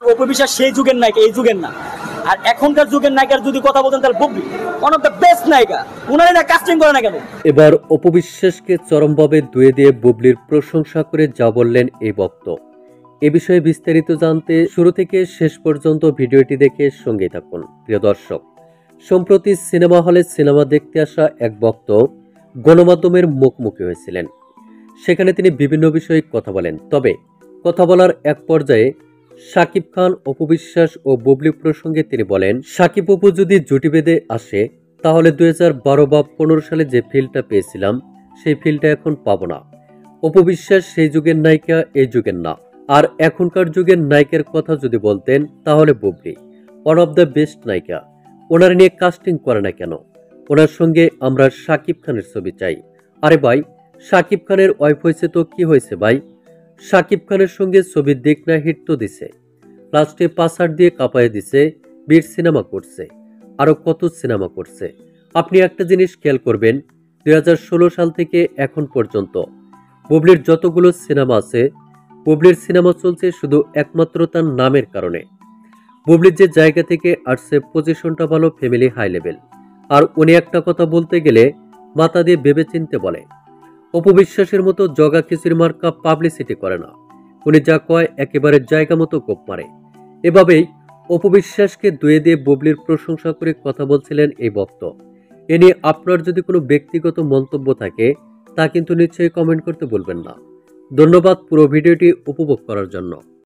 অপবিশ্বাস সেই যুগের নায়িকা, এই যুগের না। আর এখনকার যুগের নায়িকার যদি কথা বলতেন তাহলে Bubly one of the best নায়িকা। উনারে না কাস্টিং করে না কেন? এবার অপবিশ্বাসকে চরমভাবে ধুয়ে দিয়ে বুবলির প্রশংসা করে যা বললেন এই বক্ত। এ বিষয়ে বিস্তারিত জানতে শুরু থেকে শেষ পর্যন্ত ভিডিওটি দেখে সঙ্গে থাকুন। প্রিয় দর্শক, সম্প্রতি সিনেমা হলে সিনেমা দেখতে আসা এক ভক্ত গণমাধ্যমের মুখোমুখি হয়েছিলেন। সেখানে তিনি বিভিন্ন বিষয়ে কথা বলেন। তবে কথা বলার এক পর্যায়ে শাকিব খান, অপবিশ্বাস ও বুবলি প্রসঙ্গে তিনি বলেন, শাকিব অপু যদি জুটি বেঁধে আসে তাহলে 2012 বা 15 সালে যে ফিলটা পেয়েছিলাম সেই ফিলটা এখন পাবো না। অপবিশ্বাস সেই যুগের নায়িকা, এই যুগের না। আর এখনকার যুগের নায়িকার কথা যদি বলতেন তাহলে Bubly one of the best নায়িকা। ওনার নিয়ে কাস্টিং করে না কেন? ওনার সঙ্গে আমরা শাকিব খানের ছবি চাই। আরে ভাই, শাকিব খানের ওয়াইফ হয়েছে তো কি হয়েছে ভাই? শাকিব খানের সঙ্গে ছবির দিক না হিট তো দিছে, লাস্টে 5 দিয়ে কাঁপায় দিছে, বীর সিনেমা করছে, আরো কত সিনেমা করছে। আপনি একটা জিনিস খেয়াল করবেন, 2016 সাল থেকে এখন পর্যন্ত বুবলির যতগুলো সিনেমা আছে, বুবলির সিনেমা চলছে শুধু একমাত্র তার নামের কারণে। বুবলির যে জায়গা থেকে আসছে, পজিশনটা ভালো, ফ্যামিলি হাই লেভেল। আর উনি একটা কথা বলতে গেলে মাথা দিয়ে ভেবে চিনতে বলে। অপবিশ্বাসের মতো জগা খিচুড়ি মার্কা পাবলিসিটি করে না। উনি যা কয় একেবারে জায়গা মতো কোপ মারে। এভাবেই অপবিশ্বাসকে ধুয়ে দিয়ে বুবলির প্রশংসা করে কথা বলছিলেন এই ভক্ত। এ নিয়ে আপনার যদি কোনো ব্যক্তিগত মন্তব্য থাকে তা কিন্তু নিশ্চয়ই কমেন্ট করতে ভুলবেন না। ধন্যবাদ পুরো ভিডিওটি উপভোগ করার জন্য।